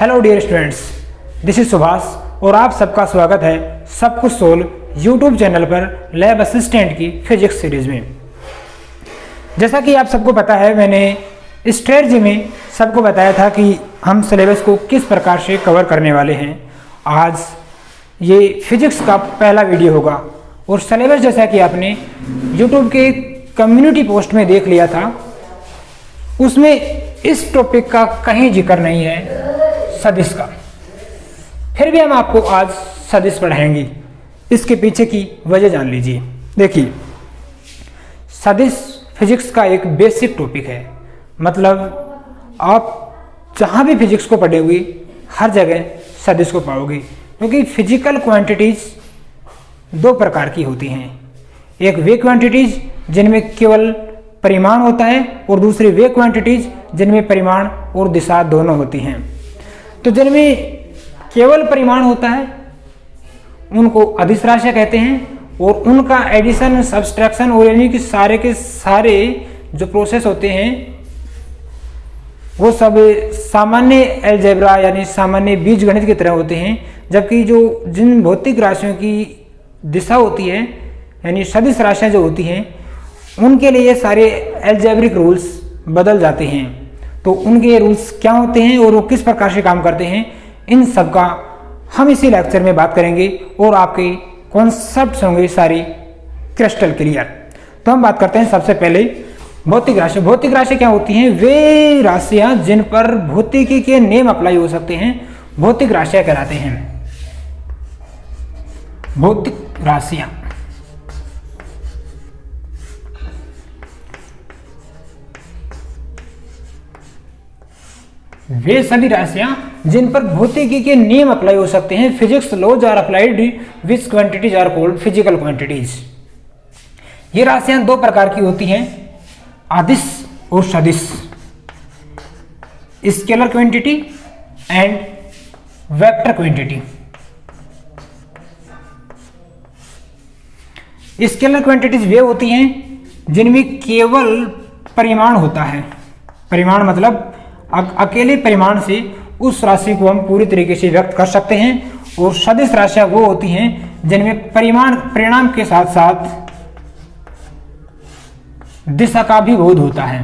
Hello dear students, this is Subhash और आप सबका स्वागत है सब कुछ सोल्व यूट्यूब चैनल पर लैब असिस्टेंट की फिजिक्स सीरीज में। जैसा कि आप सबको पता है, मैंने स्ट्रेटजी में सबको बताया था कि हम सिलेबस को किस प्रकार से कवर करने वाले हैं। आज ये फिजिक्स का पहला वीडियो होगा और सिलेबस जैसा कि आपने यूट्यूब के कम्युनिटी पोस्ट में देख लिया था, उसमें इस टॉपिक का कहीं जिक्र नहीं है सदिश का। फिर भी हम आपको आज सदिश पढ़ाएंगे। इसके पीछे की वजह जान लीजिए। देखिए, सदिश फिजिक्स का एक बेसिक टॉपिक है। मतलब आप जहाँ भी फिजिक्स को पढ़ोगे हर जगह सदिश को पाओगे, क्योंकि फिजिकल क्वांटिटीज दो प्रकार की होती हैं। एक वे क्वांटिटीज जिनमें केवल परिमाण होता है और दूसरी वे क्वांटिटीज जिनमें परिमाण और दिशा दोनों होती हैं। तो जिनमें केवल परिमाण होता है उनको अदिश राशियां कहते हैं और उनका एडिशन, सब्सट्रैक्शन और यानी कि सारे के सारे जो प्रोसेस होते हैं वो सब सामान्य अलजेब्रा यानी सामान्य बीजगणित की तरह होते हैं। जबकि जिन भौतिक राशियों की दिशा होती है यानी सदिश राशियां जो होती हैं, उनके लिए सारे अलजेब्रिक रूल्स बदल जाते हैं। तो उनके रूल्स क्या होते हैं और वो किस प्रकार से काम करते हैं, इन सब का हम इसी लेक्चर में बात करेंगे और आपके कॉन्सेप्ट्स होंगे सारी क्रिस्टल क्लियर। तो हम बात करते हैं सबसे पहले भौतिक राशि। भौतिक राशि क्या होती हैं? वे राशियां जिन पर भौतिकी के नियम अप्लाई हो सकते हैं भौतिक राशियां कहलाते हैं। भौतिक राशियां वे सभी राशियां जिन पर भौतिकी के नियम अप्लाई हो सकते हैं। Physics laws are applied which quantities are called physical quantities. ये राशियां दो प्रकार की होती हैं, अदिश और सदिश, scalar quantity and vector quantity. Scalar quantities वे होती हैं जिनमें केवल परिमाण होता है। परिमाण मतलब अकेले परिमाण से उस राशि को हम पूरी तरीके से व्यक्त कर सकते हैं। और सदिश राशियां वो होती हैं जिनमें परिणाम के साथ साथ दिशा का भी बोध होता है।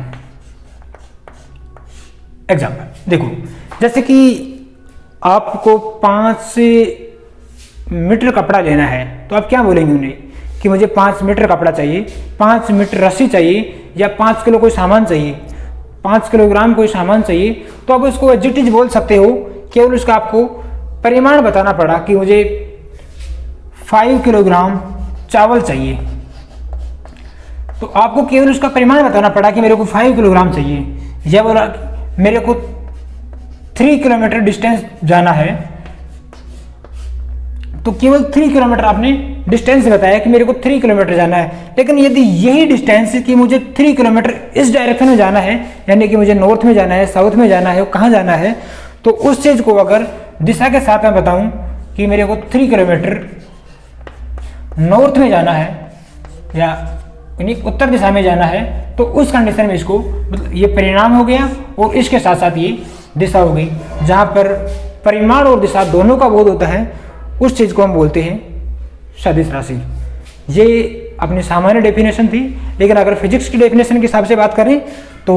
एग्जाम्पल देखो, जैसे कि आपको 5 मीटर कपड़ा लेना है, तो आप क्या बोलेंगे उन्हें कि मुझे 5 मीटर कपड़ा चाहिए, 5 मीटर रस्सी चाहिए या 5 किलो कोई सामान चाहिए, 5 किलोग्राम कोई सामान चाहिए। तो आप उसको एडजेक्टिव बोल सकते हो, केवल उसका आपको परिमाण बताना पड़ा कि मुझे 5 किलोग्राम चावल चाहिए। तो आपको केवल उसका परिमाण बताना पड़ा कि मेरे को 5 किलोग्राम चाहिए, या बोला मेरे को 3 किलोमीटर डिस्टेंस जाना है, तो केवल 3 किलोमीटर आपने डिस्टेंस बताया कि मेरे को 3 किलोमीटर जाना है। लेकिन यदि यही डिस्टेंस कि मुझे 3 किलोमीटर इस डायरेक्शन में जाना है, यानी कि मुझे नॉर्थ में जाना है, साउथ में जाना है, कहाँ जाना है, तो उस चीज को अगर दिशा के साथ मैं बताऊं कि मेरे को 3 किलोमीटर नॉर्थ में जाना है या यानी उत्तर दिशा में जाना है, तो उस कंडीशन में इसको मतलब ये परिणाम हो गया और इसके साथ साथ ये दिशा हो गई। जहां पर परिमाण और दिशा दोनों का बोध होता है, उस चीज को हम बोलते हैं सदिश राशि। ये अपनी सामान्य डेफिनेशन थी, लेकिन अगर फिजिक्स की डेफिनेशन के हिसाब से बात करें तो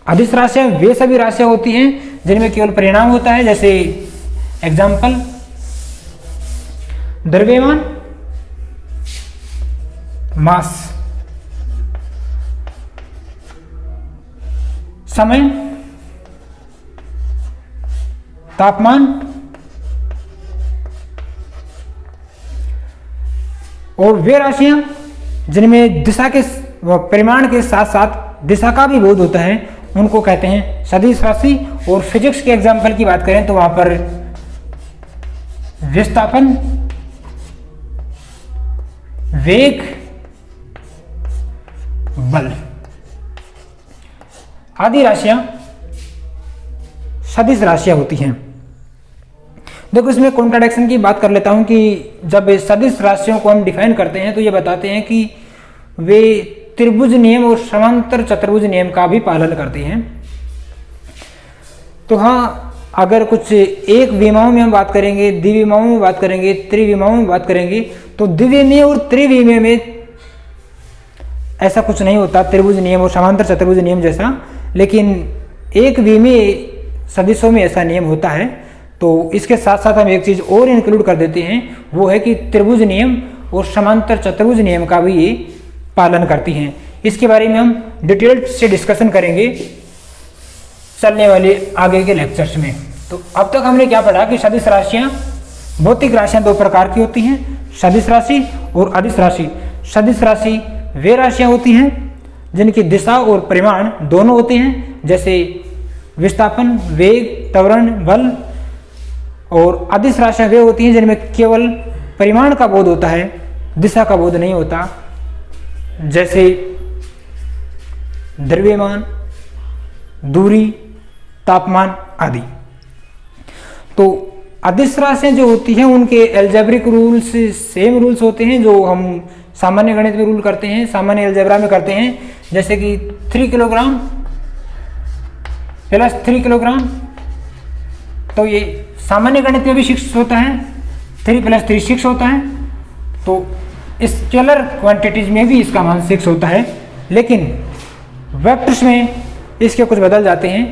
अदिश राशियां वे सभी राशियां होती हैं जिनमें केवल परिणाम होता है। जैसे एग्जाम्पल, द्रव्यमान, मास, समय, तापमान और वे राशियां जिनमें दिशा के परिमाण के साथ साथ दिशा का भी बोध होता है, उनको कहते हैं सदिश राशि। और फिजिक्स के एग्जाम्पल की बात करें तो वहां पर विस्थापन, वेग, बल आदि राशियां सदिश राशियां होती हैं। देखो, इसमें कॉन्ट्राडिक्शन की बात कर लेता हूं कि जब सदिश राशियों को हम डिफाइन करते हैं तो ये बताते हैं कि वे त्रिभुज नियम और समांतर चतुर्भुज नियम का भी पालन करते हैं। तो हाँ, अगर कुछ एक विमाओं में हम बात करेंगे, द्विविमाओं में बात करेंगे, त्रिविमाओं में बात करेंगे, तो द्विविमीय और त्रिविमीय में ऐसा कुछ नहीं होता त्रिभुज नियम और समांतर चतुर्भुज नियम जैसा, लेकिन एक विमीय सदिशों में ऐसा नियम होता है। तो इसके साथ साथ हम एक चीज़ और इंक्लूड कर देते हैं, वो है कि त्रिभुज नियम और समांतर चतुर्भुज नियम का भी ये पालन करती हैं। इसके बारे में हम डिटेल से डिस्कशन करेंगे चलने वाले आगे के लेक्चर्स में। तो अब तक हमने क्या पढ़ा कि सदिश राशियाँ, भौतिक राशियाँ दो प्रकार की होती हैं, सदिश राशि और अदिश राशि। सदिश राशि वे राशियाँ होती हैं जिनकी दिशा और परिमाण दोनों होते हैं, जैसे विस्थापन, वेग, त्वरण, बल। और अदिश राशियाँ वे होती हैं जिनमें केवल परिमाण का बोध होता है, दिशा का बोध नहीं होता, जैसे द्रव्यमान, दूरी, तापमान आदि। तो अदिश राशियाँ जो होती हैं उनके एल्जेब्रिक रूल्स सेम रूल्स होते हैं जो हम सामान्य गणित में रूल करते हैं, सामान्य अलजेब्रा में करते हैं, जैसे कि 3 किलोग्राम प्लस 3 किलोग्राम। तो ये सामान्य गणित में भी 6 होता है, 3 + 3 6 होता है। तो स्केलर क्वांटिटीज में भी इसका मान 6 होता है, लेकिन वेक्टर्स में इसके कुछ बदल जाते हैं,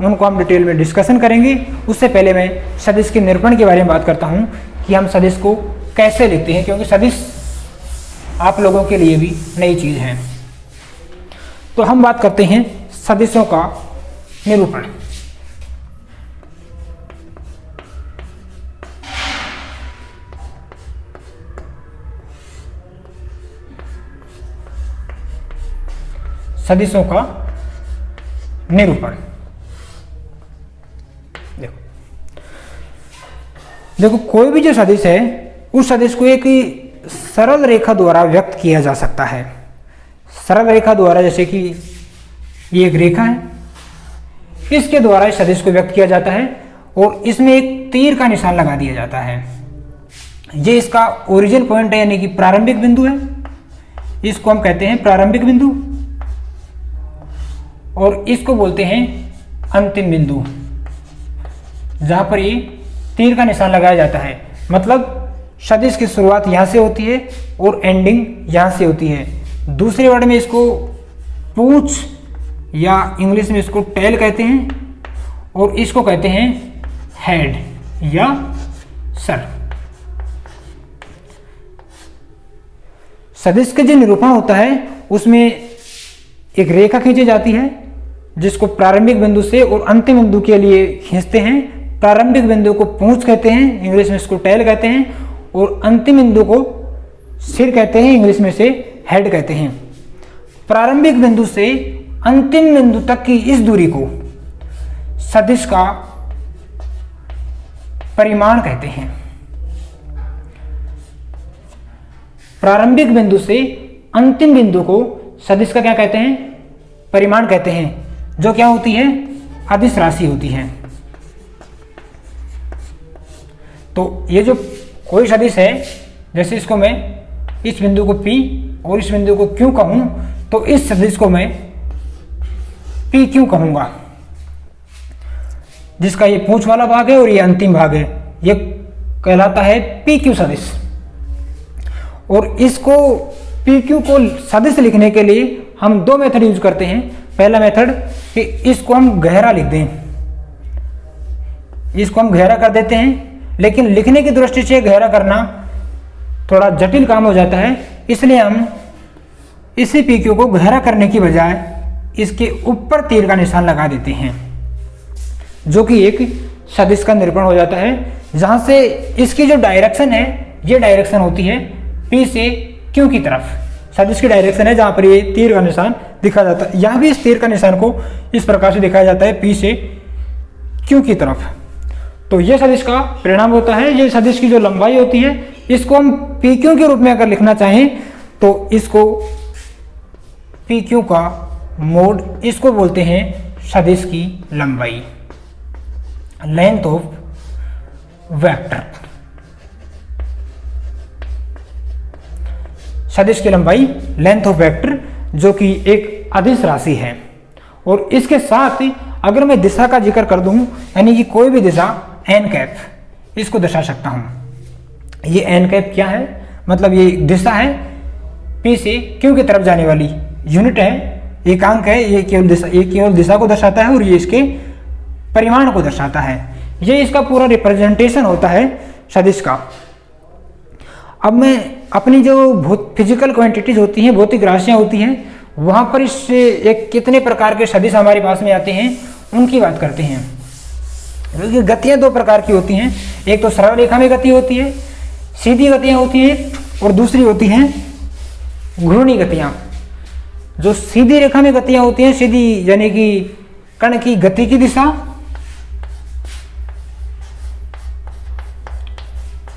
उनको हम डिटेल में डिस्कशन करेंगे। उससे पहले मैं सदिश के निरूपण के बारे में बात करता हूँ कि हम सदिश को कैसे लिखते हैं, क्योंकि सदिश आप लोगों के लिए भी नई चीज़ है। तो हम बात करते हैं सदिशों का निरूपण। सदिशों का निरूपण देखो कोई भी जो सदिश है उस सदिश को एक सरल रेखा द्वारा व्यक्त किया जा सकता है। सरल रेखा द्वारा, जैसे कि ये एक रेखा है, इसके द्वारा इस सदिश को व्यक्त किया जाता है और इसमें एक तीर का निशान लगा दिया जाता है। ये इसका ओरिजिन पॉइंट है, यानी कि प्रारंभिक बिंदु है, इसको हम कहते हैं प्रारंभिक बिंदु, और इसको बोलते हैं अंतिम बिंदु, जहां पर ये तीर का निशान लगाया जाता है। मतलब सदिश की शुरुआत यहां से होती है और एंडिंग यहां से होती है। दूसरे वर्ड में इसको पूंछ या इंग्लिश में इसको टेल कहते हैं, और इसको कहते हैं हेड या सर। सदिश का जो निरूपण होता है उसमें एक रेखा खींची जाती है, जिसको प्रारंभिक बिंदु से और अंतिम बिंदु के लिए खींचते हैं। प्रारंभिक बिंदु को पूंछ कहते हैं, इंग्लिश में इसको टेल कहते हैं, और अंतिम बिंदु को सिर कहते हैं, इंग्लिश में से हेड कहते हैं। प्रारंभिक बिंदु से अंतिम बिंदु तक की इस दूरी को सदिश का परिमाण कहते हैं। प्रारंभिक बिंदु से अंतिम बिंदु को सदिश का क्या कहते हैं? परिमाण कहते हैं, जो क्या होती है? अदिश राशि होती है। तो ये जो कोई सदिश है, जैसे इसको मैं इस बिंदु को P और इस बिंदु को Q कहूं, तो इस सदिश को मैं PQ कहूंगा, जिसका ये पूंछ वाला भाग है और ये अंतिम भाग है, ये कहलाता है PQ सदिश। और इसको PQ को सदिश लिखने के लिए हम दो मेथड यूज करते हैं। पहला मेथड कि इसको हम गहरा लिख दें, इसको हम गहरा कर देते हैं, लेकिन लिखने की दृष्टि से गहरा करना थोड़ा जटिल काम हो जाता है, इसलिए हम इसी PQ को गहरा करने की बजाय इसके ऊपर तीर का निशान लगा देते हैं, जो कि एक सदिश का निरूपण हो जाता है। जहां से इसकी जो डायरेक्शन है, ये डायरेक्शन होती है P से Q की तरफ। सदिश की डायरेक्शन है जहां पर ये तीर का निशान दिखा जाता है। यहां भी इस तीर का निशान को इस प्रकार से दिखाया जाता है, P से Q की तरफ। तो ये सदिश का परिणाम होता है। ये सदिश की जो लंबाई होती है, इसको हम PQ के रूप में अगर लिखना चाहें तो इसको PQ का मोड, इसको बोलते हैं सदिश की लंबाई, लेंथ ऑफ वेक्टर। सदिश की लंबाई लेंथ ऑफ वेक्टर, जो कि एक अदिश राशि है। और इसके साथ अगर मैं दिशा का जिक्र कर दूं, यानी कि कोई भी दिशा एन कैप, इसको दर्शा सकता हूं। ये एन कैप क्या है, मतलब ये दिशा है पी से क्यू की तरफ जाने वाली, यूनिट है, एकांक है, ये केवल दिशा को दर्शाता है और ये इसके परिमाण को दर्शाता है। ये इसका पूरा रिप्रेजेंटेशन होता है सदिश का। अब मैं अपनी जो फिजिकल क्वांटिटीज होती हैं, भौतिक राशियां होती हैं, वहां पर इससे एक कितने प्रकार के सदिश हमारे पास में आते हैं उनकी बात करते हैं। क्योंकि गतियां दो प्रकार की होती हैं, एक तो सरल रेखा में गति होती है, सीधी गतियां होती हैं, और दूसरी होती हैं घूर्णी गतियां। जो सीधी रेखा में गतियां होती हैं, सीधी यानी कि कण की गति की दिशा,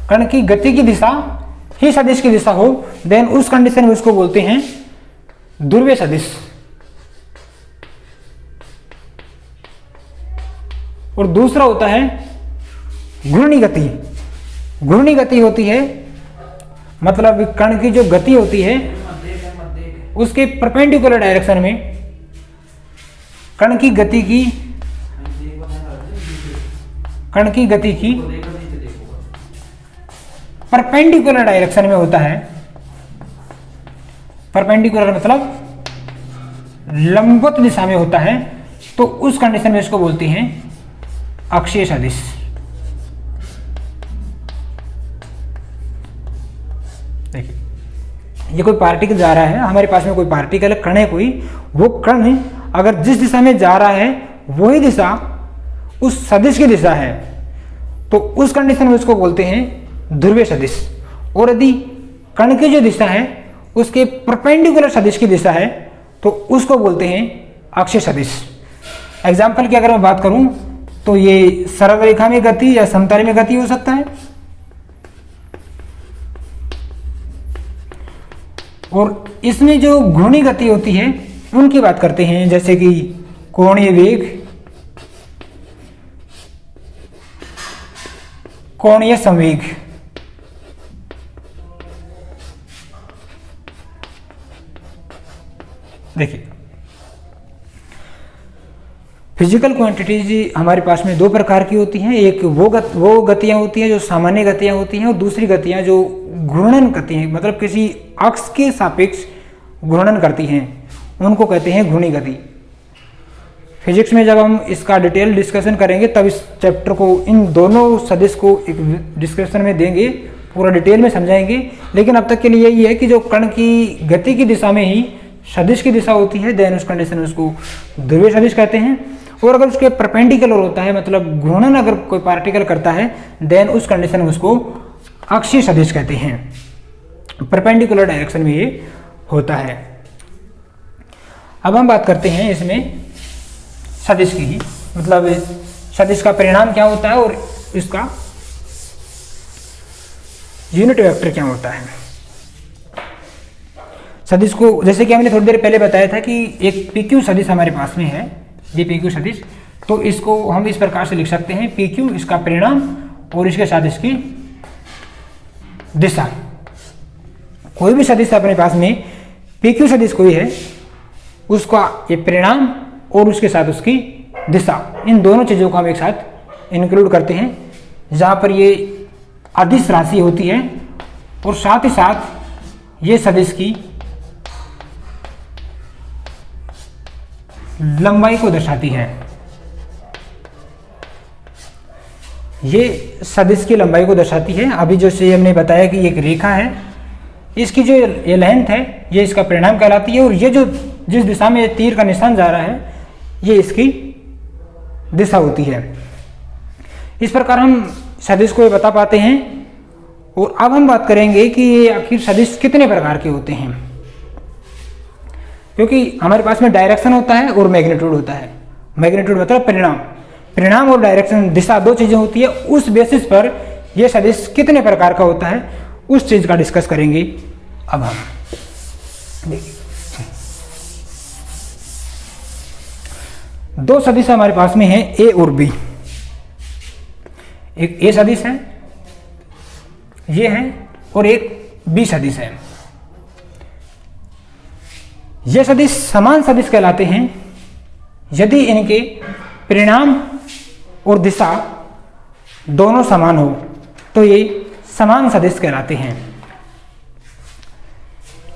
कण की गति की दिशा ही सदिश की दिशा हो, देन उस कंडीशन में उसको बोलते हैं ध्रुवीय सदिश। और दूसरा होता है घूर्णी गति। घूर्णी गति होती है मतलब कण की जो गति होती है उसके परपेंडिकुलर डायरेक्शन में कण की गति की परपेंडिकुलर डायरेक्शन में होता है। परपेंडिकुलर मतलब लंबवत दिशा में होता है, तो उस कंडीशन में इसको बोलते हैं अक्षीय सदिश। देखिए, ये कोई पार्टिकल जा रहा है, हमारे पास में कोई पार्टिकल कण है कोई, वो कण अगर जिस दिशा में जा रहा है वही दिशा उस सदिश की दिशा है, तो उस कंडीशन में उसको बोलते हैं ध्रुवीय सदिश। और यदि कण की जो दिशा है उसके परपेंडिकुलर सदिश की दिशा है तो उसको बोलते हैं अक्षीय सदिश। एग्जाम्पल की अगर मैं बात करूं तो ये सरल रेखा में गति या समतल में गति हो सकता है, और इसमें जो घूर्णी गति होती है उनकी बात करते हैं, जैसे कि कोणीय वेग, कोणीय संवेग। देखिए, फिजिकल क्वांटिटीज हमारे पास में दो प्रकार की होती हैं। एक वो गतियां होती हैं जो सामान्य गतियां होती हैं, और दूसरी गतियां जो घूर्णन करती हैं, मतलब किसी अक्ष के सापेक्ष घूर्णन करती हैं, उनको कहते हैं घूर्णी गति। फिजिक्स में जब हम इसका डिटेल डिस्कशन करेंगे तब इस चैप्टर को, इन दोनों सदिश को एक डिस्कशन में देंगे, पूरा डिटेल में समझाएंगे। लेकिन अब तक के लिए यही है कि जो कण की गति की दिशा में ही सदिश की दिशा होती है, देन उस कंडीशन में उसको ध्रुवीय सदिश कहते हैं। और अगर उसके परपेंडिकुलर होता है, मतलब घूर्णन अगर कोई पार्टिकल करता है, देन उस कंडीशन में उसको अक्षीय सदिश कहते हैं। परपेंडिकुलर डायरेक्शन में ये होता है। अब हम बात करते हैं इसमें सदिश की ही, मतलब सदिश का परिणाम क्या होता है और इसका यूनिट वेक्टर क्या होता है। सदिश को, जैसे कि हमने थोड़ी देर पहले बताया था कि एक PQ सदिश हमारे पास में है, ये PQ सदिश, तो इसको हम इस प्रकार से लिख सकते हैं, PQ इसका परिणाम और इसके साथ इसकी दिशा। कोई भी सदिश अपने पास में PQ सदिश कोई है, उसका ये परिणाम और उसके साथ उसकी दिशा, इन दोनों चीज़ों को हम एक साथ इंक्लूड करते हैं, जहाँ पर ये अदिश राशि होती है और साथ ही साथ ये सदिश की लंबाई को दर्शाती है। ये सदिश की लंबाई को दर्शाती है। अभी जो से हमने बताया कि एक रेखा है, इसकी जो ये लेंथ है ये इसका परिणाम कहलाती है, और ये जो जिस दिशा में तीर का निशान जा रहा है ये इसकी दिशा होती है। इस प्रकार हम सदिश को बता पाते हैं। और अब हम बात करेंगे कि ये आखिर सदिश कितने प्रकार के होते हैं, क्योंकि हमारे पास में डायरेक्शन होता है और मैग्नीट्यूड होता है। मैग्नीट्यूड मतलब परिणाम, परिणाम और डायरेक्शन, दिशा, दो चीजें होती है। उस बेसिस पर यह सदिश कितने प्रकार का होता है उस चीज का डिस्कस करेंगे। अब हम देखिए, दो सदिश हमारे पास में है, ए और बी। एक ए सदिश है, ये है, और एक बी सदिश है। ये सदिश समान सदिश कहलाते हैं यदि इनके परिणाम और दिशा दोनों समान हो तो ये समान सदिश कहलाते हैं।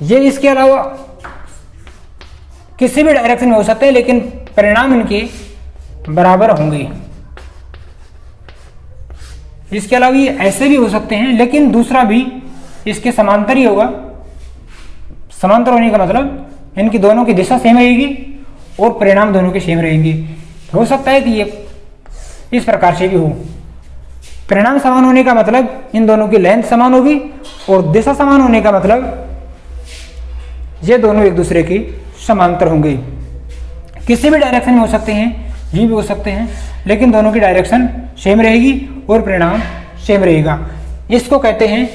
ये इसके अलावा किसी भी डायरेक्शन में हो सकते हैं, लेकिन परिणाम इनके बराबर होंगे। इसके अलावा ये ऐसे भी हो सकते हैं, लेकिन दूसरा भी इसके समांतर ही होगा। समांतर होने का मतलब इनकी दोनों की दिशा सेम रहेगी और परिणाम दोनों के सेम रहेंगे। हो सकता है कि ये इस प्रकार से भी हो। परिणाम समान होने का मतलब इन दोनों की लेंथ समान होगी और दिशा समान होने का मतलब ये दोनों एक दूसरे के समांतर होंगे। किसी भी डायरेक्शन में हो सकते हैं, ये भी हो सकते हैं, लेकिन दोनों की डायरेक्शन सेम रहेगी और परिणाम सेम रहेगा। इसको कहते हैं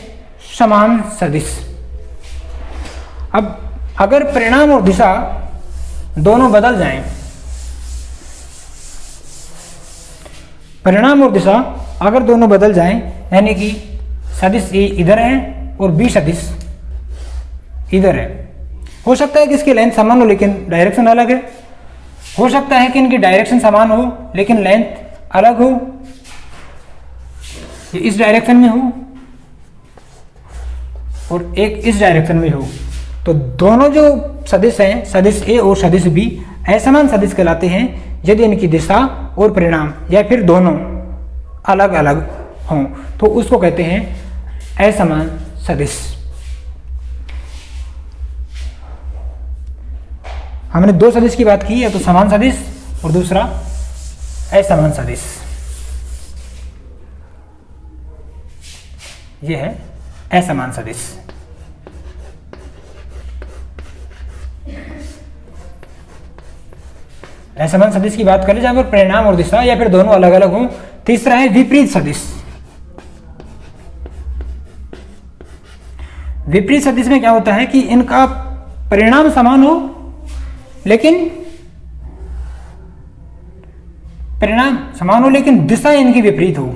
समान सदिश। अब अगर परिणाम और दिशा दोनों बदल जाएं, परिणाम और दिशा अगर दोनों बदल जाएं, यानी कि सदिश ए इधर है और बी सदिश इधर है, हो सकता है कि इसकी लेंथ समान हो लेकिन डायरेक्शन अलग है। हो सकता है कि इनकी डायरेक्शन समान हो लेकिन लेंथ अलग हो, ये इस डायरेक्शन में हो और एक इस डायरेक्शन में हो। तो दोनों जो सदिश हैं, सदिश ए और सदिश बी, असमान सदिश कहलाते हैं यदि इनकी दिशा और परिणाम या फिर दोनों अलग अलग हों, तो उसको कहते हैं असमान सदिश। हमने दो सदिश की बात की है, तो समान सदिश और दूसरा असमान सदिश। यह है असमान सदिश। असमान सदिश की बात करें जहां पर परिणाम और दिशा या फिर दोनों अलग अलग हों। तीसरा है विपरीत सदिश। विपरीत सदिश में क्या होता है कि इनका परिणाम समान हो लेकिन दिशा इनकी विपरीत हो।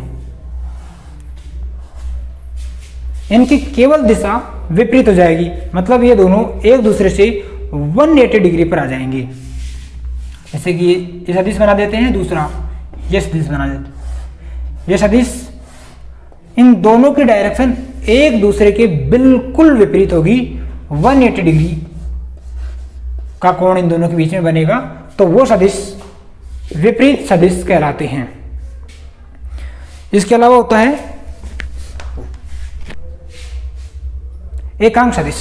इनकी केवल दिशा विपरीत हो जाएगी, मतलब ये दोनों एक दूसरे से 180 डिग्री पर आ जाएंगे। जैसे कि ये सदिश बना देते हैं, दूसरा ये सदिश बना देते हैं। ये सदिश इन दोनों की डायरेक्शन एक दूसरे के बिल्कुल विपरीत होगी। 180 डिग्री का कोण इन दोनों के बीच में बनेगा, तो वो सदिश विपरीत सदिश कहलाते हैं। इसके अलावा होता है एकांक सदिश।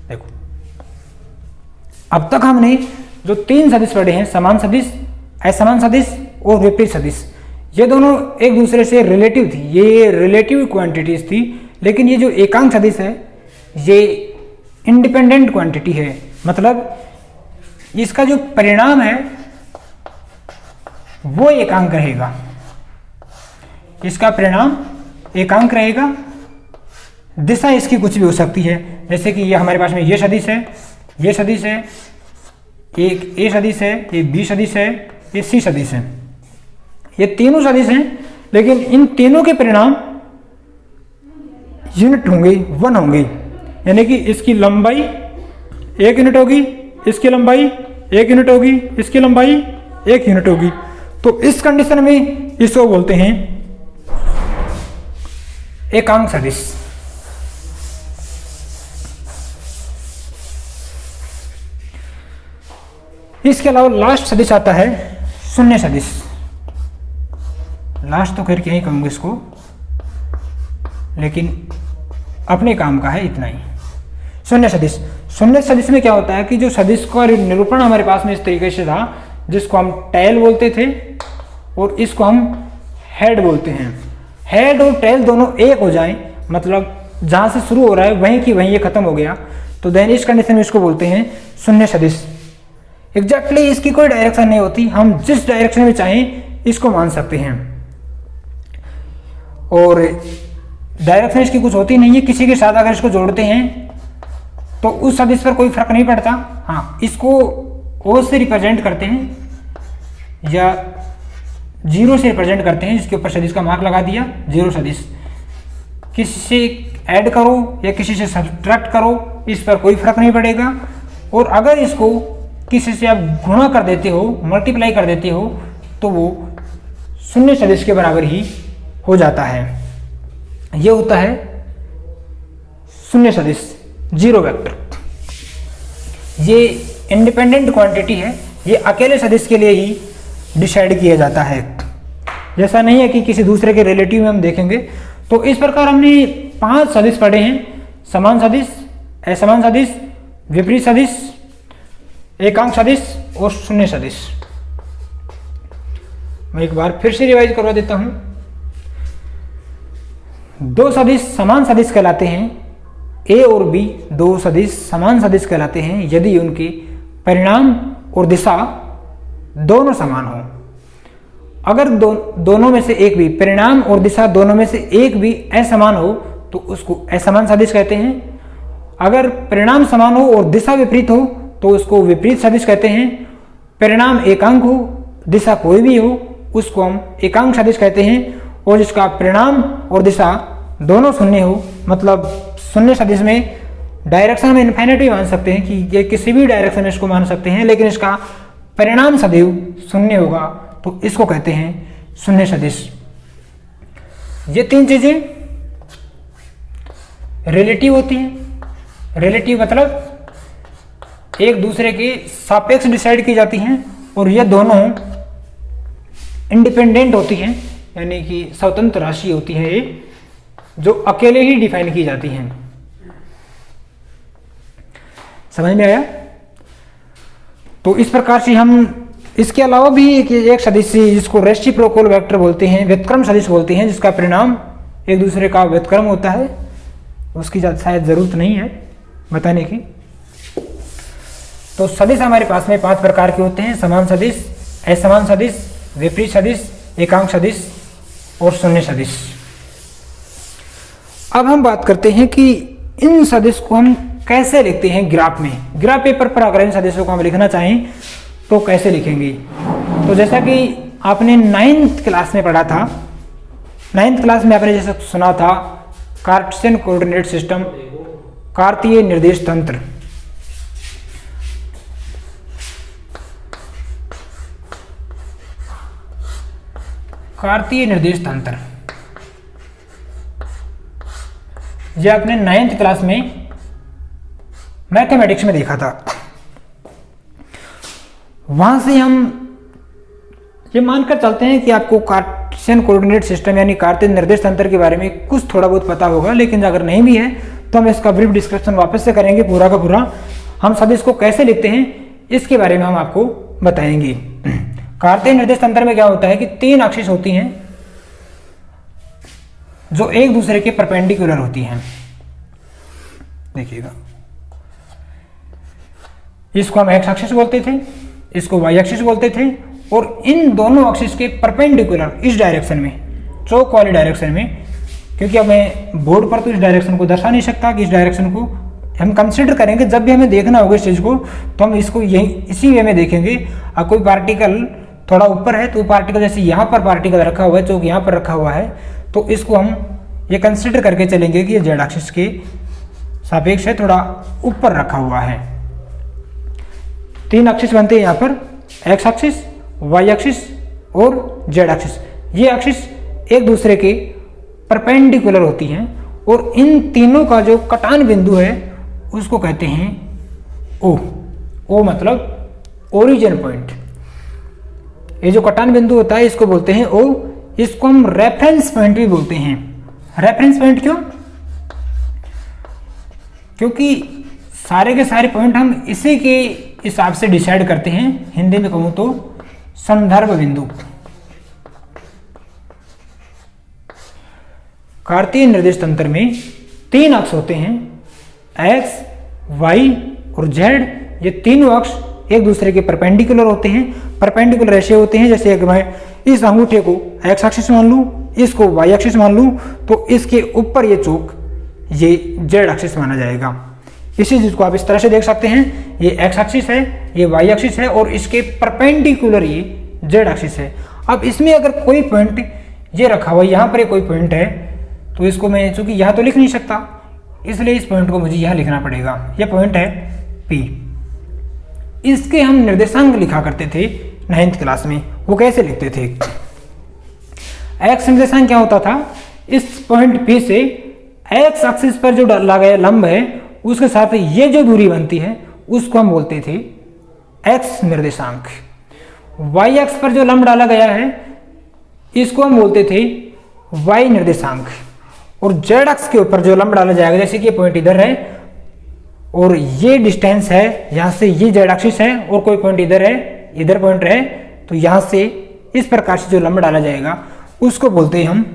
देखो, अब तक हमने जो तीन सदिश पढ़े हैं, समान सदिश, असमान सदिश और विपरीत सदिश, ये दोनों एक दूसरे से रिलेटिव थी, ये रिलेटिव क्वांटिटीज थी। लेकिन ये जो एकांक सदिश है ये इंडिपेंडेंट क्वांटिटी है, मतलब इसका जो परिणाम है वो एकांक रहेगा। इसका परिणाम एकांक रहेगा। दिशा इसकी कुछ भी हो सकती है, जैसे कि ये हमारे पास में ये सदिश है, ये सदिश है, एक ए सदिश है, ये बी सदिश है, ये सी सदिश है। ये तीनों सदिश हैं, लेकिन इन तीनों के परिणाम यूनिट होंगे, 1 होंगे। यानी कि इसकी लंबाई 1 यूनिट होगी, इसकी लंबाई 1 यूनिट होगी, इसकी लंबाई 1 यूनिट होगी। तो इस कंडीशन में इसको बोलते हैं एकांक सदिश। इसके अलावा लास्ट सदिश आता है शून्य सदिश। लास्ट तो खैर क्या ही कहूँगा इसको, लेकिन अपने काम का है इतना ही। शून्य सदिश। शून्य सदिश में क्या होता है कि जो सदिश का निरूपण हमारे पास में इस तरीके से था, जिसको हम टेल बोलते थे और इसको हम हेड बोलते हैं। हेड और टेल दोनों एक हो जाएं, मतलब जहाँ से शुरू हो रहा है वहीं की वहीं ये खत्म हो गया, तो देन इस कंडीशन में इसको बोलते हैं शून्य सदिश। एग्जैक्टली इसकी कोई डायरेक्शन नहीं होती, हम जिस डायरेक्शन में चाहें इसको मान सकते हैं, और डायरेक्शन इसकी कुछ होती नहीं है। किसी के साथ अगर इसको जोड़ते हैं तो उस सदिश पर कोई फर्क नहीं पड़ता। हाँ, इसको ओ से रिप्रेजेंट करते हैं या 0 से रिप्रेजेंट करते हैं, जिसके ऊपर सदिश का मार्क लगा दिया 0 सदिश। किसी ऐड करो या किसी से सब्ट्रैक्ट करो, इस पर कोई फर्क नहीं पड़ेगा। और अगर इसको किसी से आप गुणा कर देते हो, मल्टीप्लाई कर देते हो, तो वो शून्य सदिश के बराबर ही हो जाता है। ये होता है शून्य सदिश, जीरो वेक्टर। ये इंडिपेंडेंट क्वांटिटी है, ये अकेले सदिश के लिए ही डिसाइड किया जाता है, जैसा नहीं है कि किसी दूसरे के रिलेटिव में हम देखेंगे। तो इस प्रकार हमने 5 सदिश पढ़े हैं: समान सदिश, असमान सदिश, विपरीत सदिश, एकांक सदिश और शून्य सदिश। मैं एक बार फिर से रिवाइज करवा देता हूं। 2 सदिश समान सदिश कहलाते हैं, ए और बी 2 सदिश समान सदिश कहलाते हैं यदि उनके परिणाम और दिशा दोनों समान हो। अगर दोनों में से एक भी, परिणाम और दिशा दोनों में से एक भी असमान हो तो उसको असमान सदिश कहते हैं। अगर परिणाम समान हो और दिशा विपरीत हो तो उसको विपरीत सदिश कहते हैं। परिणाम एकांक हो, दिशा कोई भी हो, उसको हम एकांक सदिश कहते हैं। और जिसका परिणाम और दिशा दोनों शून्य हो, मतलब शून्य सदिश में डायरेक्शन में इन्फिनिटी मान सकते हैं कि ये किसी भी डायरेक्शन में इसको मान सकते हैं, लेकिन इसका परिणाम सदैव शून्य होगा, तो इसको कहते हैं शून्य सदिश। ये 3 चीजें रिलेटिव होती हैं। रिलेटिव मतलब एक दूसरे के सापेक्ष डिसाइड की जाती हैं, और ये दोनों इंडिपेंडेंट होती हैं, यानी कि स्वतंत्र राशि होती है, ये जो अकेले ही डिफाइन की जाती हैं। समझ में आया? तो इस प्रकार से हम इसके अलावा भी एक सदिश जिसको रेसिप्रोकल वेक्टर बोलते हैं, व्युत्क्रम सदिश बोलते हैं, जिसका परिणाम एक दूसरे का व्युत्क्रम होता है, उसकी शायद जरूरत नहीं है बताने की। तो सदिश हमारे पास में 5 प्रकार के होते हैं: समान सदिश, असमान सदिश, विपरीत सदिश, एकांक सदिश और शून्य सदिश। अब हम बात करते हैं कि इन सदिश को हम कैसे लिखते हैं ग्राफ में। ग्राफ पेपर पर अगर इन सदिशों को हम लिखना चाहें तो कैसे लिखेंगे? तो जैसा कि आपने 9th क्लास में पढ़ा था, 9th क्लास में आपने जैसा सुना था कार्टेशियन कोऑर्डिनेट सिस्टम, कार्तीय निर्देश तंत्र। कार्तीय निर्देश तंत्र ये आपने 9th क्लास में मैथमेटिक्स में देखा था। वहां से हम ये मानकर चलते हैं कि आपको कार्टेशियन कोऑर्डिनेट सिस्टम यानी कार्तीय निर्देश तंत्र के बारे में कुछ थोड़ा बहुत पता होगा, लेकिन अगर नहीं भी है तो हम इसका ब्रीफ डिस्क्रिप्शन वापस से करेंगे पूरा का पूरा। हम सदिश को कैसे लिखते हैं इसके बारे में हम आपको बताएंगे। कार्तीय निर्देश तंत्र में क्या होता है कि 3 एक्सिस होती हैं जो एक दूसरे के परपेंडिकुलर होती हैं। देखिएगा, इसको हम एक्स एक्सिस बोलते थे, इसको वाई एक्सिस बोलते थे, और इन दोनों एक्सिस के परपेंडिकुलर इस डायरेक्शन में, चौक वाली डायरेक्शन में, क्योंकि अब मैं बोर्ड पर तो इस डायरेक्शन को दर्शा नहीं सकता कि इस डायरेक्शन को हम कंसिडर करेंगे। जब भी हमें देखना होगा इस चीज को तो हम इसको यही इसी वे में देखेंगे। अब कोई पार्टिकल थोड़ा ऊपर है तो पार्टिकल, जैसे यहाँ पर पार्टिकल रखा हुआ है, चौक यहाँ पर रखा हुआ है, तो इसको हम ये कंसिडर करके चलेंगे कि ये जेड एक्सिस के सापेक्ष है, थोड़ा ऊपर रखा हुआ है। 3 एक्सिस बनते हैं यहाँ पर, एक्स एक्सिस, वाई एक्सिस और जेड एक्सिस। ये एक्सिस एक दूसरे के परपेंडिकुलर होती हैं, और इन तीनों का जो कटान बिंदु है उसको कहते हैं ओ। ओ मतलब ओरिजिन पॉइंट। ये जो कटान बिंदु होता है इसको बोलते हैं ओ। इसको हम रेफरेंस पॉइंट भी बोलते हैं। रेफरेंस पॉइंट क्यों? क्योंकि सारे के सारे पॉइंट हम इसी के हिसाब से डिसाइड करते हैं। हिंदी में कहूं तो संदर्भ बिंदु। कार्तीय निर्देश तंत्र में 3 अक्ष होते हैं, एक्स, वाई और जेड। ये तीनों अक्ष एक दूसरे के परपेंडिकुलर होते हैं। परपेंडिकुलर ऐसे होते हैं जैसे अगर मैं इस अंगूठे को एक्स एक्सिस मान लूं, इसको वाई एक्सिस मान लूं, तो इसके ऊपर ये चौक ये जेड एक्सिस माना जाएगा। इसी चीज को आप इस तरह से देख सकते हैं, ये एक्स एक्सिस है, ये वाई एक्सिस है, और इसके परपेंडिकुलर ये जेड एक्सिस है। अब इसमें अगर कोई पॉइंट ये रखा हुआ, यहाँ पर कोई पॉइंट है, तो इसको मैं चूंकि यहाँ तो लिख नहीं सकता, इसलिए इस पॉइंट को मुझे यहाँ लिखना पड़ेगा। यह पॉइंट है P। इसके हम निर्देशांक लिखा करते थे 9th क्लास में। वो कैसे लिखते थे? एक्स निर्देशांक क्या होता था? इस पॉइंट P से एक्स एक्सिस पर जो डाला गया लंब है उसके साथ ये जो दूरी बनती है उसको हम बोलते थे एक्स निर्देशांक। वाई एक्स पर जो लंब डाला गया है इसको हम बोलते थे वाई निर्देशांक। और जेड एक्स के ऊपर जो लंब डाला जाएगा, जैसे कि ये पॉइंट इधर है और ये डिस्टेंस है यहाँ से, ये जेड एक्सिस है और कोई पॉइंट इधर है, इधर पॉइंट है, तो यहाँ से इस प्रकार से जो लंब डाला जाएगा उसको बोलते हैं हम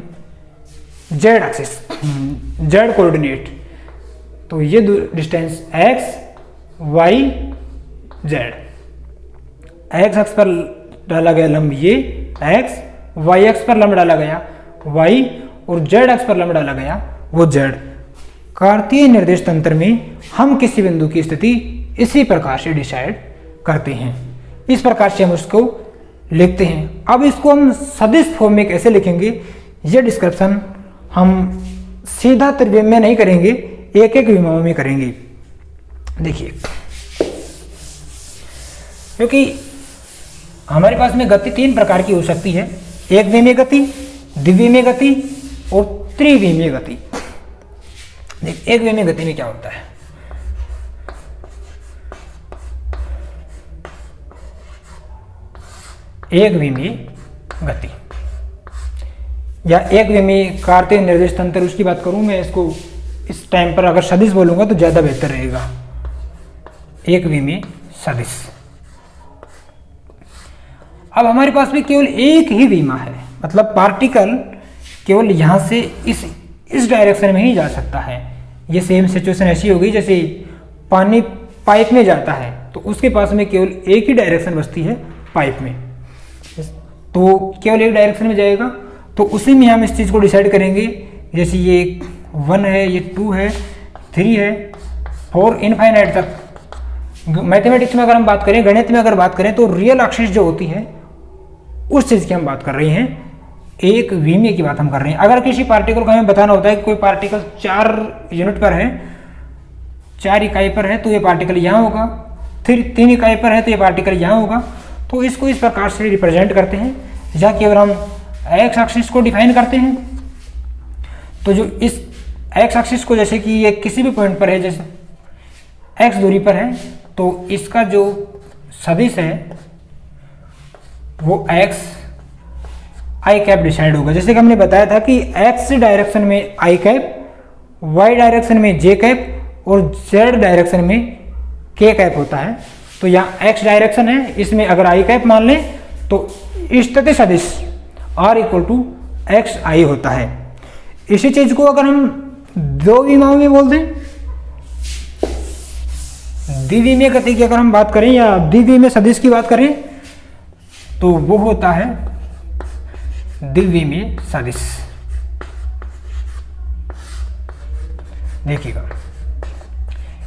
जेड एक्सिस, जेड कोऑर्डिनेट। तो ये distance X Y Z, X X पर डाला गया लंब ये एक्स, वाई एक्स पर लंब डाला गया वाई और जेड एक्स पर लंब डाला गया वो जेड। कार्तीय निर्देश तंत्र में हम किसी बिंदु की स्थिति इसी प्रकार से डिसाइड करते हैं, इस प्रकार से हम उसको लिखते हैं। अब इसको हम सदिश फॉर्म में कैसे लिखेंगे ये डिस्क्रिप्शन हम सीधा त्रिविम में नहीं करेंगे, एक एक विमाओं में करेंगे। देखिए, क्योंकि हमारे पास में गति 3 प्रकार की हो सकती है, एक विमीय गति, द्विविमीय गति और त्रिविमीय गति। देख, एक विमीय गति में क्या होता है? एक विमीय गति या एक विमीय कार्तीय निर्देश तंत्र, उसकी बात करूं मैं, इसको इस टाइम पर अगर सदिश बोलूंगा तो ज्यादा बेहतर रहेगा। एक विमीय सदिश। अब हमारे पास में केवल एक ही विमा है, मतलब पार्टिकल केवल यहां से इस डायरेक्शन में ही जा सकता है। ये सेम सिचुएशन ऐसी होगी जैसे पानी पाइप में जाता है तो उसके पास में केवल एक ही डायरेक्शन बचती है पाइप में, तो केवल एक डायरेक्शन में जाएगा। तो उसी में हम इस चीज़ को डिसाइड करेंगे, जैसे ये 1 है, ये 2 है, 3 है, 4 इनफाइनाइट तक। मैथमेटिक्स में अगर हम बात करें, गणित में अगर बात करें, तो रियल एक्सिस जो होती है उस चीज़ की हम बात कर रहे हैं, एक विमीय की बात हम कर रहे हैं। अगर किसी पार्टिकल को हमें बताना होता है कि कोई पार्टिकल 4 यूनिट पर है, 4 इकाई पर है, तो ये पार्टिकल यहाँ होगा, फिर 3 इकाई पर है तो ये पार्टिकल यहाँ होगा। तो इसको इस प्रकार से रिप्रेजेंट करते हैं। या कि अगर हम एक्स एक्सिस को डिफाइन करते हैं तो जो इस एक्स एक्सिस को, जैसे कि ये किसी भी पॉइंट पर है, जैसे एक्स दूरी पर है, तो इसका जो सदिश है वो एक्स आई कैप डिसाइड होगा। जैसे कि हमने बताया था कि एक्स डायरेक्शन में आई कैप, वाई डायरेक्शन में जे कैप और जेड डायरेक्शन में के कैप होता है। तो यहाँ एक्स डायरेक्शन है, इसमें अगर आई कैप मान लें तो स्थिति सदिश आर इक्वल टू एक्स आई होता है। इसी चीज को अगर हम दो विमाओं में बोल दें, द्विविमीय गति की अगर हम बात करें या द्विविमीय सदिश की बात करें, तो वो होता है द्विविमीय सदिश। देखिएगा,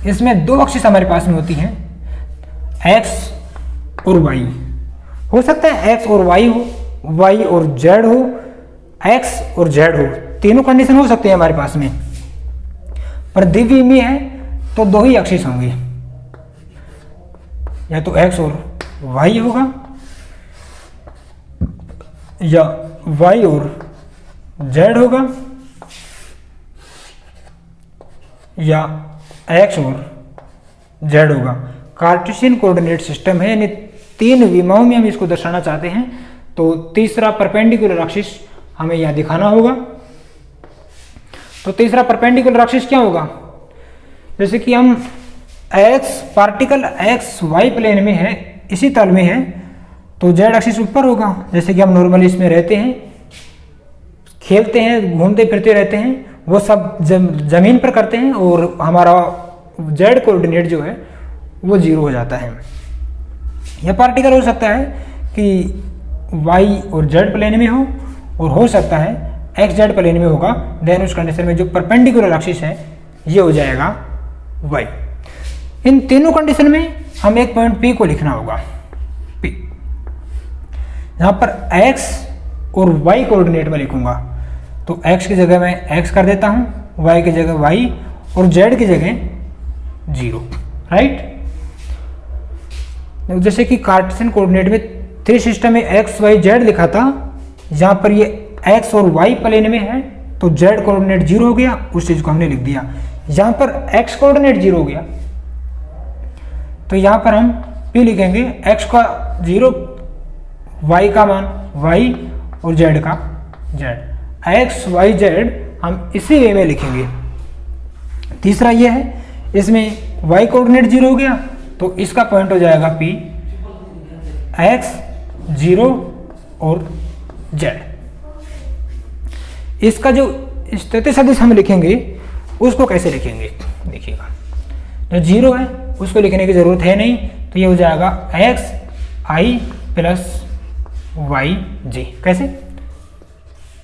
इसमें 2 अक्ष हमारे पास में होती हैं, एक्स और वाई। हो सकता है एक्स और वाई हो, वाई और जेड हो, एक्स और जेड हो, तीनों कंडीशन हो सकते हैं हमारे पास में। पर द्विविमीय है तो 2 ही एक्सिस होंगे, या तो एक्स और वाई होगा या वाई और जेड होगा या एक्स और जेड होगा। कार्टेशियन कोऑर्डिनेट सिस्टम है, यानी 3 विमाओं में हम इसको दर्शाना चाहते हैं। तो तीसरा परपेंडिकुलर एक्सिस हमें यहां दिखाना होगा। तो तीसरा परपेंडिकुलर एक्सिस क्या होगा? जैसे कि हम X particle X Y plane में है, इसी तल में है, तो जेड एक्सिस ऊपर होगा। जैसे कि हम नॉर्मली इसमें रहते हैं, खेलते हैं, घूमते फिरते रहते हैं, वो सब जमीन पर करते हैं और हमारा जेड कोऑर्डिनेट जो है वो 0 हो जाता है। यह पार्टिकल हो सकता है कि वाई और जेड प्लेन में हो सकता है एक्स जेड प्लेन में होगा। देन उस कंडीशन में जो परपेंडिकुलर एक्सिस है ये हो जाएगा वाई। इन तीनों कंडीशन में हम एक पॉइंट पी को लिखना होगा, पी, जहां पर एक्स और वाई कोऑर्डिनेट में लिखूंगा। तो x की जगह मैं x कर देता हूँ, y की जगह y और z की जगह 0, राइट। जैसे कि कार्टेशियन कोऑर्डिनेट में 3 सिस्टम में x y z लिखा था, जहाँ पर ये x और y प्लेन में है तो z कोऑर्डिनेट 0 हो गया, उस चीज को हमने लिख दिया। यहाँ पर x कोऑर्डिनेट 0 हो गया तो यहाँ पर हम p लिखेंगे, x का 0, y का मान y और z का z, x y z हम इसी वे में लिखेंगे। तीसरा ये है, इसमें y कोऑर्डिनेट 0 हो गया तो इसका पॉइंट हो जाएगा p, x 0 और z। इसका जो स्थिति सदिश हम लिखेंगे उसको कैसे लिखेंगे देखिएगा, जो 0 है उसको लिखने की जरूरत है नहीं, तो ये हो जाएगा x i plus y j। कैसे,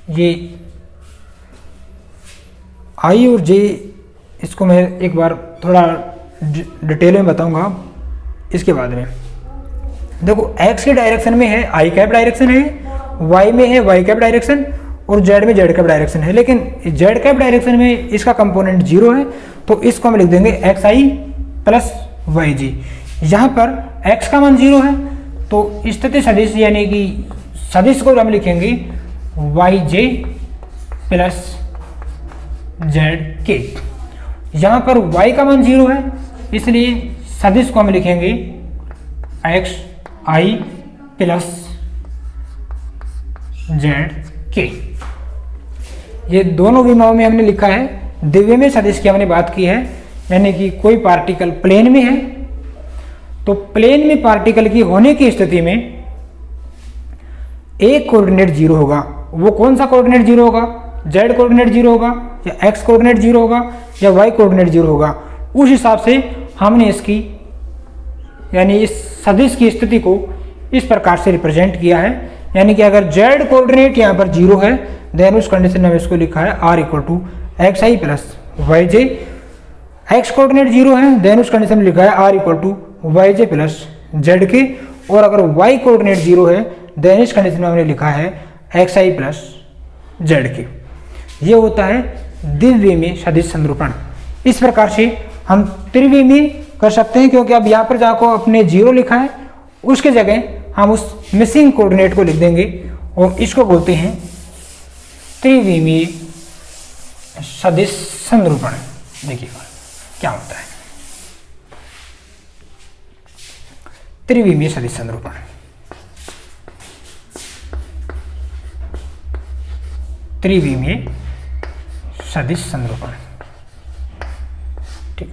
ये i और j इसको मैं एक बार थोड़ा डिटेल में बताऊंगा इसके बाद में। देखो x के डायरेक्शन में है i कैप डायरेक्शन है, y में है y कैप डायरेक्शन और z में z कैप डायरेक्शन है, लेकिन z कैप डायरेक्शन में इसका कंपोनेंट 0 है तो इसको हम लिख देंगे xi प्लस yj। यहाँ पर x का मान 0 है तो स्थिति सदिश यानी कि सदिश को हम लिखेंगे yj प्लस zk। यहाँ पर y का मान 0 है इसलिए सदिश को हम लिखेंगे xi प्लस zk। ये दोनों विमाओं में हमने लिखा है। द्विविमीय सदिश की हमने बात की है, यानी कि कोई पार्टिकल प्लेन में है तो प्लेन में पार्टिकल की होने की स्थिति में एक कोऑर्डिनेट 0 होगा। वो कौन सा कोऑर्डिनेट 0 होगा, z कोऑर्डिनेट 0 होगा या x कोऑर्डिनेट 0 होगा या y कोऑर्डिनेट 0 होगा। उस हिसाब से हमने इसकी यानी इस सदिश की स्थिति को इस प्रकार से रिप्रेजेंट किया है, यानी कि अगर z कोऑर्डिनेट यहाँ पर 0 है देन उस कंडीशन में इसको लिखा है r equal to xi plus yj। x coordinate 0 है देन उस कंडीशन में लिखा है r equal to yj plus zk, और अगर y कोऑर्डिनेट 0 है देन इस कंडीशन में हमने लिखा है xi प्लस zk। ये होता है द्विविमीय सदिश संरूपण। इस प्रकार से हम त्रिविमीय कर सकते हैं, क्योंकि अब यहाँ पर जाको अपने 0 लिखा है उसके जगह हम उस मिसिंग कोऑर्डिनेट को लिख देंगे और इसको बोलते हैं त्रिविमीय सदिश संरूपण। देखिएगा क्या होता है त्रिविमीय सदिश संरूपण। त्रिविमीय सदिश संरूपण, ठीक।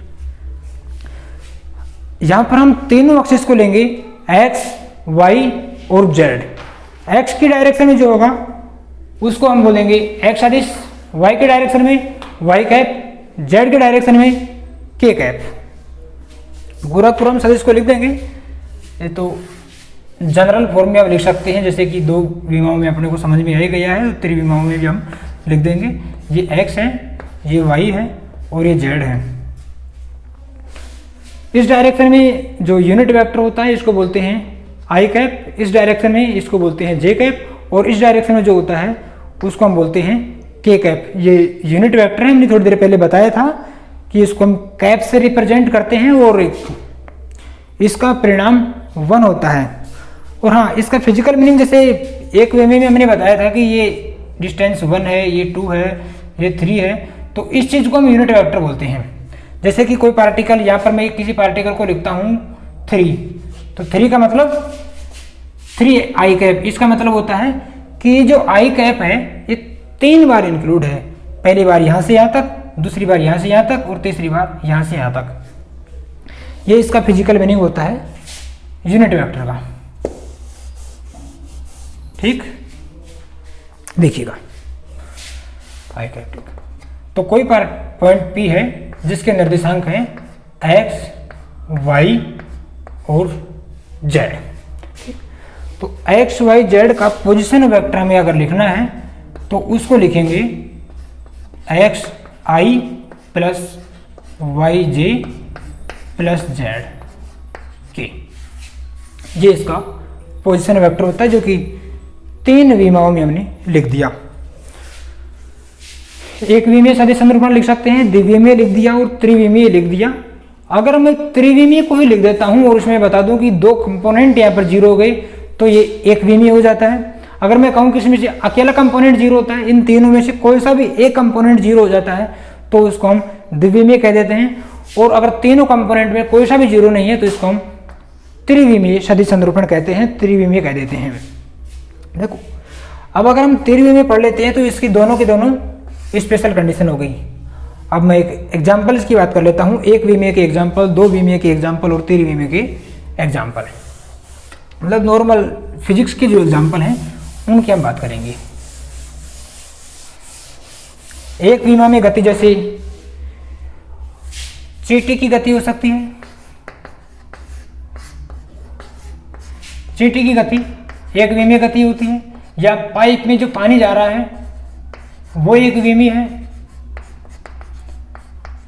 यहां पर हम तीनों एक्सिस को लेंगे x, y और z। x की डायरेक्शन में जो होगा उसको हम बोलेंगे x सदिश, y के डायरेक्शन में y कैप, z के डायरेक्शन में k कैप। गोरखपुर हम सदिश को लिख देंगे, ये तो जनरल फॉर्म में आप लिख सकते हैं, जैसे कि दो विमाओं में अपने को समझ में आ ही गया है, तो त्रिविमाओं में भी हम लिख देंगे। ये x है, ये y है और ये z है। इस डायरेक्शन में जो यूनिट वेक्टर होता है इसको बोलते हैं i कैप, इस डायरेक्शन में इसको बोलते हैं j कैप, और इस डायरेक्शन में जो होता है उसको हम बोलते हैं k कैप। ये यूनिट वेक्टर है, हमने थोड़ी देर पहले बताया था कि इसको हम कैप से रिप्रेजेंट करते हैं और इसका परिणाम 1 होता है। और हाँ, इसका फिजिकल मीनिंग जैसे एक वे में हमने बताया था कि ये डिस्टेंस 1 है, ये 2 है, ये 3 है, तो इस चीज़ को हम यूनिट वेक्टर बोलते हैं। जैसे कि कोई पार्टिकल, यहाँ पर मैं किसी पार्टिकल को लिखता हूँ 3, तो 3 का मतलब 3 आई कैप। इसका मतलब होता है कि जो आई कैप है ये 3 बार इंक्लूड है। पहली बार यहाँ से यहाँ तक, दूसरी बार यहाँ से यहाँ तक और तीसरी बार यहाँ से यहाँ तक। ये इसका फिजिकल मीनिंग होता है यूनिट वेक्टर का, ठीक। देखिएगा आई कैप, तो कोई पॉइंट P है जिसके निर्देशांक हैं x, y और z, ठीक। तो x, y, z का पोजीशन वेक्टर हमें अगर लिखना है तो उसको लिखेंगे x i plus y j plus z k। ये इसका पोजीशन वेक्टर होता है जो कि 3 विमाओं में हमने लिख दिया। एकविमीय सदिश संरूपण लिख सकते हैं, द्विविमीय लिख दिया और त्रिविमीय लिख दिया। अगर मैं त्रिविमीय को ही लिख देता हूं और उसमें बता दूं कि दो कंपोनेंट यहाँ पर जीरो हो गए तो ये एकविमीय हो जाता है। अगर मैं कहूं कि इसमें से अकेला कंपोनेंट जीरो होता है, इन तीनों में से कोई सा भी एक कंपोनेंट जीरो हो जाता है तो उसको हम द्विविमीय कह देते हैं। और अगर तीनों कंपोनेंट में कोई सा भी जीरो नहीं है तो इसको हम त्रिविमीय सदिश संरूपण कहते हैं, त्रिविमीय कह देते हैं। देखो अब अगर हम त्रिविमीय पढ़ लेते हैं तो इसकी दोनों की दोनों स्पेशल कंडीशन हो गई। अब मैं एक एग्जाम्पल्स की बात कर लेता हूँ, एक विमीय के एग्जाम्पल, दो विमीय के एग्जाम्पल और त्रिविमीय के एग्जाम्पल। मतलब नॉर्मल फिजिक्स के जो एग्जाम्पल हैं उनकी हम बात करेंगे। एक विमा में गति जैसे चींटी की गति हो सकती है, चींटी की गति एक विमीय गति होती है, या पाइप में जो पानी जा रहा है वो एक विमीय है,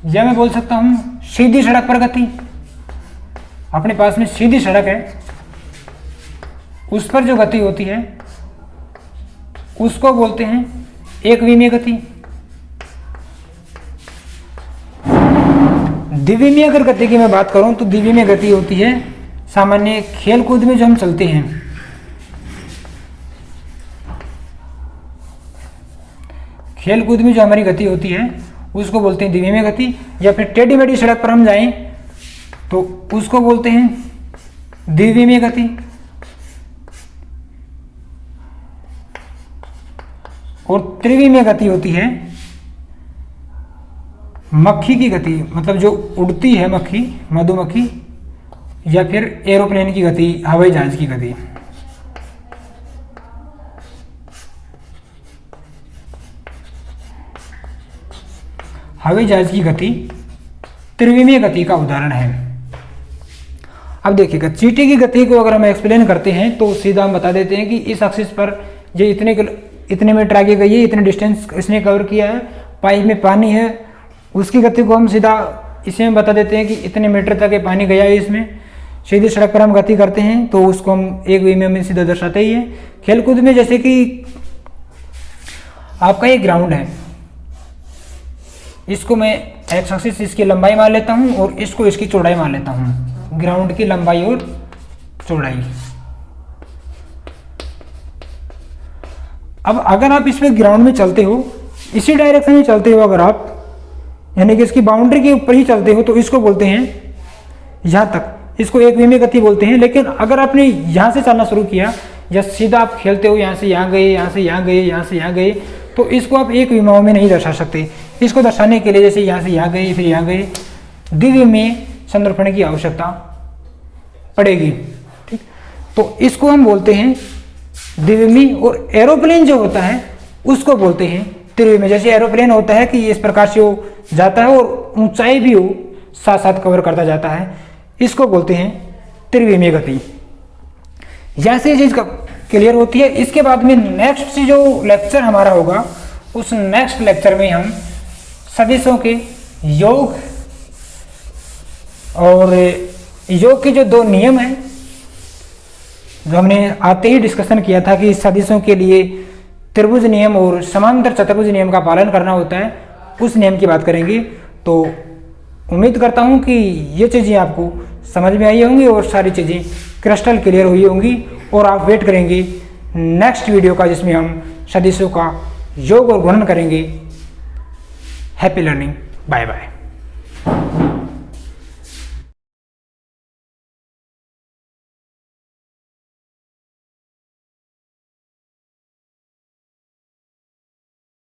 या मैं बोल सकता हूं सीधी सड़क पर गति। अपने पास में सीधी सड़क है, उस पर जो गति होती है उसको बोलते हैं एक विमीय गति। द्विविमीय अगर गति की मैं बात करूं तो द्विविमीय गति होती है सामान्य खेल कूद में जो हम चलते हैं, खेल कूद में जो हमारी गति होती है उसको बोलते हैं द्विविमीय गति। या फिर टेढ़ी मेढ़ी सड़क पर हम जाएं तो उसको बोलते हैं द्विविमीय गति। और त्रिविमीय गति होती है मक्खी की गति, मतलब जो उड़ती है मक्खी, मधुमक्खी, या फिर एरोप्लेन की गति, हवाई जहाज की गति। हवाई जहाज की गति त्रिविमीय गति का उदाहरण है। अब देखिएगा चींटी की गति को अगर हम एक्सप्लेन करते हैं तो सीधा हम बता देते हैं कि इस एक्सिस पर ये इतने मीटर आगे गई है, इतने डिस्टेंस इसने कवर किया है, पाइप में पानी है, उसकी गति को हम सीधा इसे बता देते हैं कि इतने मीटर तक ये पानी गया है। इसमें सीधी सड़क पर हम गति करते हैं तो उसको हम एक विमीय में सीधा दर्शाते ही है। खेलकूद में जैसे कि आपका ये ग्राउंड है, इसको मैं एक्स एक्सिस इसकी लंबाई मान लेता हूं और इसको इसकी चौड़ाई मान लेता हूं, ग्राउंड की लंबाई और चौड़ाई। अब अगर आप इसमें ग्राउंड में चलते हो, इसी डायरेक्शन में चलते हो, अगर आप यानी कि इसकी बाउंड्री के ऊपर ही चलते हो तो इसको बोलते हैं यहाँ तक, इसको एक विमीय गति बोलते हैं। लेकिन अगर आपने यहाँ से चलना शुरू किया या सीधा आप खेलते हो, यहाँ से यहाँ गए, यहाँ से यहाँ गए, यहाँ से यहाँ गए, तो इसको आप एक विमाओं में नहीं दर्शा सकते। इसको दर्शाने के लिए जैसे यहाँ से यहाँ गए फिर यहाँ गए, द्विविमीय संरूपण की आवश्यकता पड़ेगी। ठीक, तो इसको हम बोलते हैं द्विविमीय। और एरोप्लेन जो होता है उसको बोलते हैं त्रिविमीय। जैसे एरोप्लेन होता है कि इस प्रकार से वो जाता है और ऊंचाई भी वो साथ साथ कवर करता जाता है, इसको बोलते हैं त्रिविमीय गति। जैसे ये चीज क्लियर होती है, इसके बाद में नेक्स्ट जो लेक्चर हमारा होगा उस नेक्स्ट लेक्चर में हम सदिशों के योग और योग के जो दो नियम हैं जो हमने आते ही डिस्कशन किया था कि सदिशों के लिए त्रिभुज नियम और समांतर चतुर्भुज नियम का पालन करना होता है, उस नियम की बात करेंगे। तो उम्मीद करता हूं कि ये चीज़ें आपको समझ में आई होंगी और सारी चीज़ें क्रिस्टल क्लियर हुई होंगी और आप वेट करेंगे नेक्स्ट वीडियो का जिसमें हम सदिशों का योग और गुणन करेंगे। Happy learning, bye bye.